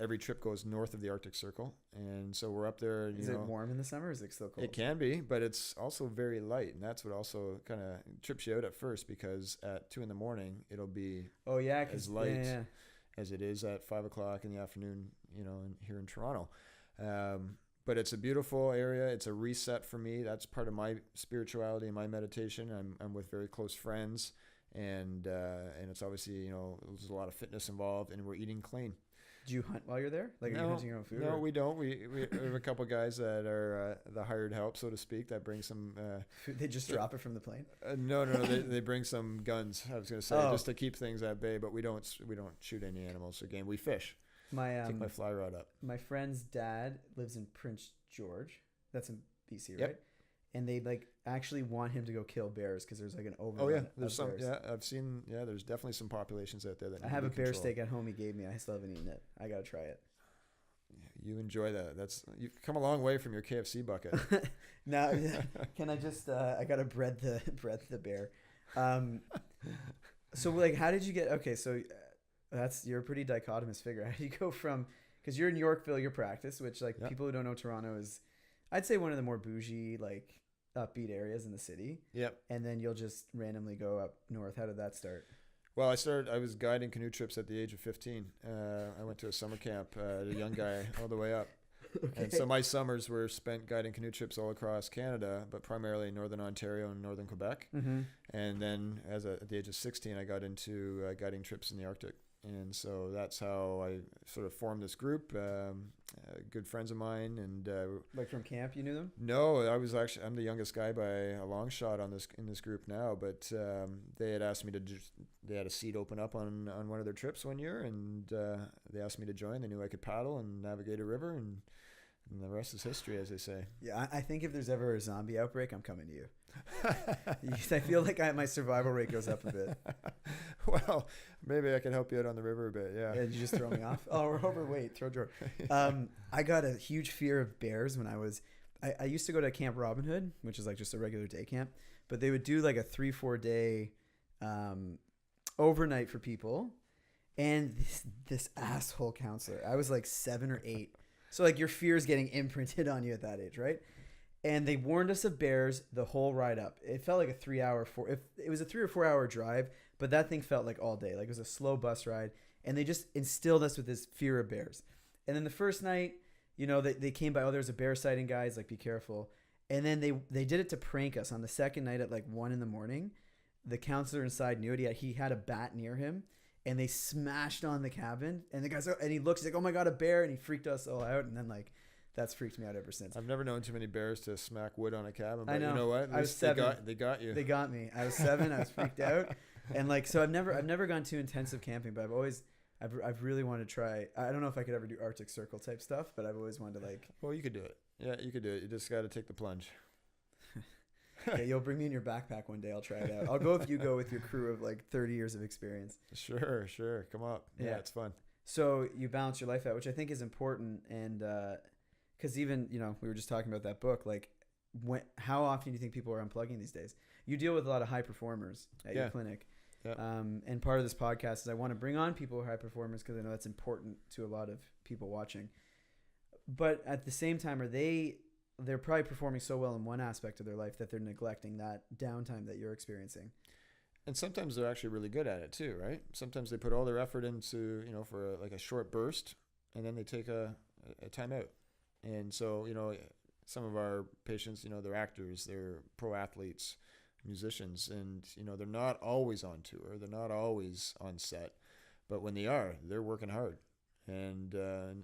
Every trip goes north of the Arctic Circle. And so we're up there. Is it warm in the summer, or is it still cold? It can be, but it's also very light. And that's what also kind of trips you out at first, because at 2 a.m, it'll be as light as it is at 5 o'clock in the afternoon, here in Toronto. But it's a beautiful area. It's a reset for me. That's part of my spirituality and my meditation. I'm with very close friends, and it's obviously, there's a lot of fitness involved, and we're eating clean. Do you hunt while you're there? Like, are you hunting your own food? No, we don't. We have a couple guys that are the hired help, so to speak, that bring some food. They just drop it from the plane? No. They bring some guns, I was going to say, just to keep things at bay, but we don't shoot any animals. Again, we fish. Take my fly rod up. My friend's dad lives in Prince George. That's in BC, yep. Right? And they actually want him to go kill bears because there's an overrun. Oh yeah, there's some. Bears. Yeah, I've seen. Yeah, there's definitely some populations out there that. I have a bear steak at home he gave me. I still haven't eaten it. I gotta try it. You enjoy that. You've come a long way from your KFC bucket. Now, can I just? I gotta bread the bear. So like, how did you get? Okay, so you're a pretty dichotomous figure. How do you go from? Because you're in Yorkville, your practice, which like people who don't know Toronto is, I'd say one of the more bougie, like upbeat areas in the city. Yep. And then you'll just randomly go up north. How did that start? Well, I was guiding canoe trips at the age of 15. I went to a summer camp, a young guy all the way up. Okay. And so my summers were spent guiding canoe trips all across Canada, but primarily in northern Ontario and northern Quebec. Mm-hmm. And then at the age of 16, I got into guiding trips in the Arctic. And so that's how I sort of formed this group. Good friends of mine, and like from camp, you knew them? No, I'm the youngest guy by a long shot in this group now. But they had asked me they had a seat open up on one of their trips one year, and they asked me to join. They knew I could paddle and navigate a river, and the rest is history, as they say. Yeah, I think if there's ever a zombie outbreak, I'm coming to you. I feel like my survival rate goes up a bit. Well, maybe I can help you out on the river a bit. Yeah. Yeah, you just throw me off. Oh, we're overweight. Throw George. I got a huge fear of bears when I used to go to Camp Robin Hood, which is like just a regular day camp, but they would do like a 3-4 day overnight for people. And this asshole counselor, I was like 7 or 8. So like your fear is getting imprinted on you at that age, right? And they warned us of bears the whole ride up. It felt like it was a 3 or 4 hour drive, but that thing felt like all day. Like it was a slow bus ride. And they just instilled us with this fear of bears. And then the first night, they came by, there's a bear sighting, guys, like be careful. And then they did it to prank us on the second night at like 1 a.m. The counselor inside knew it. He had a bat near him. And they smashed on the cabin, and the guy's and he looks, he's like, "Oh my god, a bear!" And he freaked us all out. And then like, that's freaked me out ever since. I've never known too many bears to smack wood on a cabin. But I know. You know what? I was 7. They got you. They got me. I was 7. I was freaked out, and like, so I've never gone too intensive camping, but I've really wanted to try. I don't know if I could ever do Arctic Circle type stuff, but I've always wanted to like. Well, you could do it. Yeah, you could do it. You just got to take the plunge. Yeah, you'll bring me in your backpack one day. I'll try it out. I'll go if you go with your crew of like 30 years of experience. Sure. Come up. Yeah, it's fun. So you balance your life out, which I think is important. And because even, we were just talking about that book, like how often do you think people are unplugging these days? You deal with a lot of high performers at your clinic. Yeah. And part of this podcast is I want to bring on people who are high performers because I know that's important to a lot of people watching. But at the same time, they're probably performing so well in one aspect of their life that they're neglecting that downtime that you're experiencing. And sometimes they're actually really good at it too, right? Sometimes they put all their effort into, for a short burst, and then they take a time out. And so, some of our patients, they're actors, they're pro athletes, musicians, and, they're not always on tour. They're not always on set. But when they are, they're working hard. And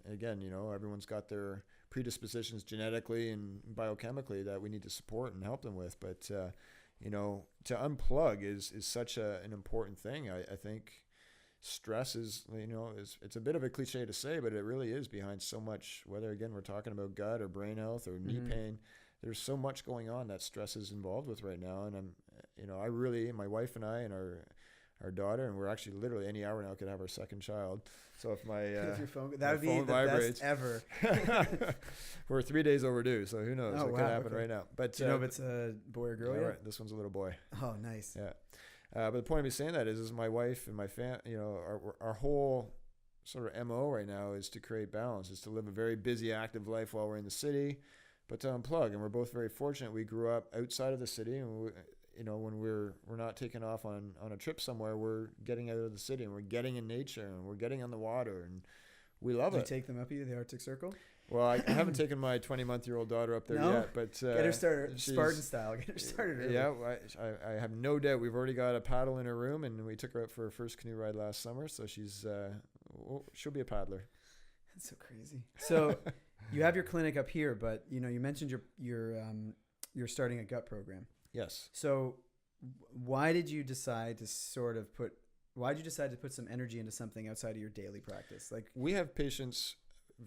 again, everyone's got their predispositions genetically and biochemically that we need to support and help them with. But, to unplug is such an important thing. I think stress is, it's a bit of a cliche to say, but it really is behind so much, whether, again, we're talking about gut or brain health or knee pain. There's so much going on that stress is involved with right now. And my wife and I and our daughter, and we're actually literally any hour now could have our second child. So if if your phone, that would be the vibrates, best ever. We're 3 days overdue, so who knows? It could happen right now. But do you know if it's a boy or girl yet? Right, this one's a little boy. Oh, nice. Yeah. But the point of me saying that is my wife and my our whole sort of MO right now is to create balance, is to live a very busy, active life while we're in the city, but to unplug. And we're both very fortunate. We grew up outside of the city, and when we're not taking off on a trip somewhere, we're getting out of the city and we're getting in nature and we're getting on the water, and we love it. Did you take them up the Arctic Circle? Well, I haven't taken my 20-month-old daughter up there yet, but get her started Spartan style. Get her started early. Yeah, I have no doubt. We've already got a paddle in her room, and we took her out for her first canoe ride last summer, so she'll be a paddler. That's so crazy. So you have your clinic up here, but you mentioned you're starting a gut program. Yes. So why did you decide to put some energy into something outside of your daily practice? Like, we have patients,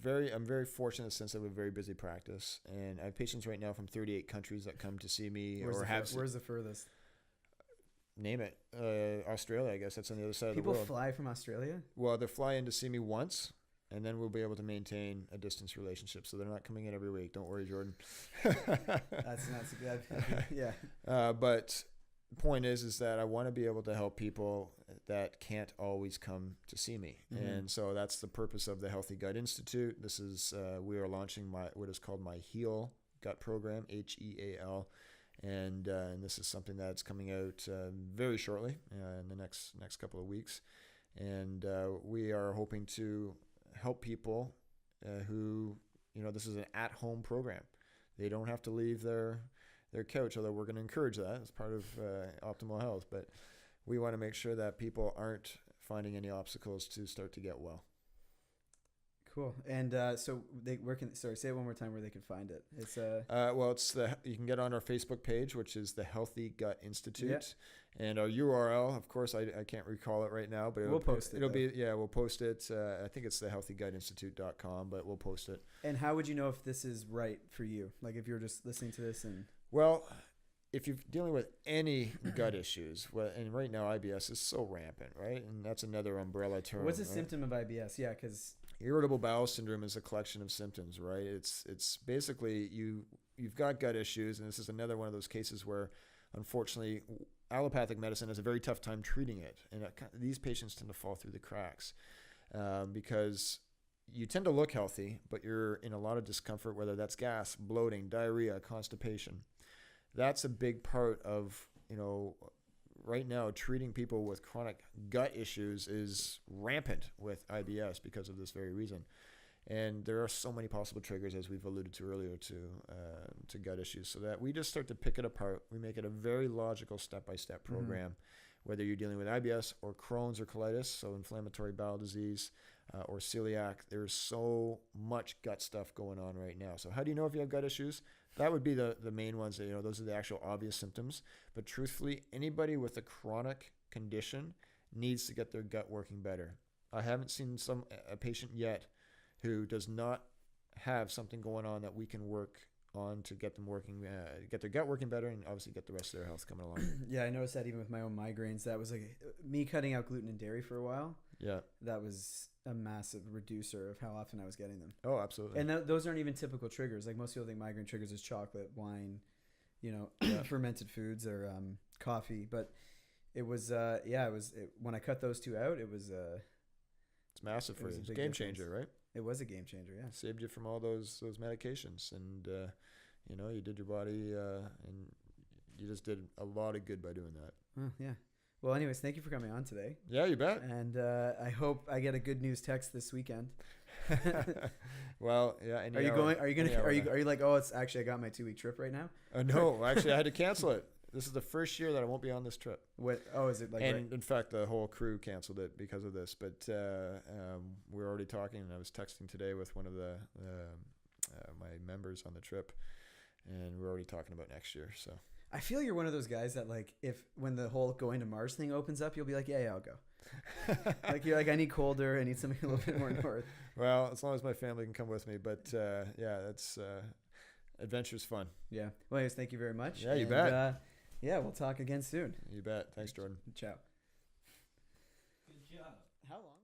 I'm very fortunate in the sense that we have a very busy practice, and I have patients right now from 38 countries that come to see me. Where's the furthest? Name it. Australia, I guess. That's on the other side of the world. People fly from Australia? Well, they fly in to see me once, and then we'll be able to maintain a distance relationship. So they're not coming in every week. Don't worry, Jordan. That's good. Yeah. But point is that I want to be able to help people that can't always come to see me. Mm-hmm. And so that's the purpose of the Healthy Gut Institute. This is, we are launching what is called my Heal Gut program, HEAL. And this is something that's coming out very shortly in the next couple of weeks. And we are hoping to help people who, this is an at-home program. They don't have to leave their couch, although we're going to encourage that as part of optimal health. But we want to make sure that people aren't finding any obstacles to start to get well. Cool. And so say it one more time where they can find it. It's you can get on our Facebook page, which is the Healthy Gut Institute. Yeah. And our URL, of course, I can't recall it right now, but we'll post it. We'll post it. I think it's thehealthygutinstitute.com, but we'll post it. And how would you know if this is right for you? Like if you're just listening to this and... Well, if you're dealing with any gut issues, and right now IBS is so rampant, right? And that's another umbrella term. What's a symptom of IBS? Yeah, because... Irritable bowel syndrome is a collection of symptoms, right? It's basically you've got gut issues, and this is another one of those cases where, unfortunately, allopathic medicine has a very tough time treating it, and these patients tend to fall through the cracks because you tend to look healthy, but you're in a lot of discomfort, whether that's gas, bloating, diarrhea, constipation. That's a big part of, right now, treating people with chronic gut issues is rampant with IBS because of this very reason. And there are so many possible triggers, as we've alluded to earlier, to gut issues, so that we just start to pick it apart. We make it a very logical step-by-step program, whether you're dealing with IBS or Crohn's or colitis, so inflammatory bowel disease, or celiac. There's so much gut stuff going on right now. So how do you know if you have gut issues? That would be the main ones. That, those are the actual obvious symptoms. But truthfully, anybody with a chronic condition needs to get their gut working better. I haven't seen a patient yet who does not have something going on that we can work on to get them working, get their gut working better, and obviously get the rest of their health coming along. Yeah, I noticed that even with my own migraines. That was like me cutting out gluten and dairy for a while. Yeah, that was a massive reducer of how often I was getting them. Oh, absolutely. And those aren't even typical triggers. Like most people think migraine triggers is chocolate, wine, fermented foods or coffee. But it was, when I cut those two out, it was. It's massive for you. It's a game changer, right? It was a game changer, yeah. Saved you from all those medications, and you did your body, and you just did a lot of good by doing that. Yeah. Well, anyways, thank you for coming on today. Yeah, you bet. And I hope I get a good news text this weekend. Well, yeah. Are you going? Are you gonna? Are you like? Oh, it's actually I got my 2-week trip right now. No, actually, I had to cancel it. This is the first year that I won't be on this trip. What? Oh, is it like? And in fact, the whole crew canceled it because of this. But we're already talking, and I was texting today with one of my members on the trip, and we're already talking about next year. So I feel you're one of those guys that like, when the whole going to Mars thing opens up, you'll be like, yeah, I'll go. Like you're like, I need colder, I need something a little bit more north. Well, as long as my family can come with me, but that's adventure's fun. Yeah. Well, anyways, thank you very much. Yeah, you bet. Yeah, we'll talk again soon. You bet. Thanks, Jordan. Ciao. Good job. How long?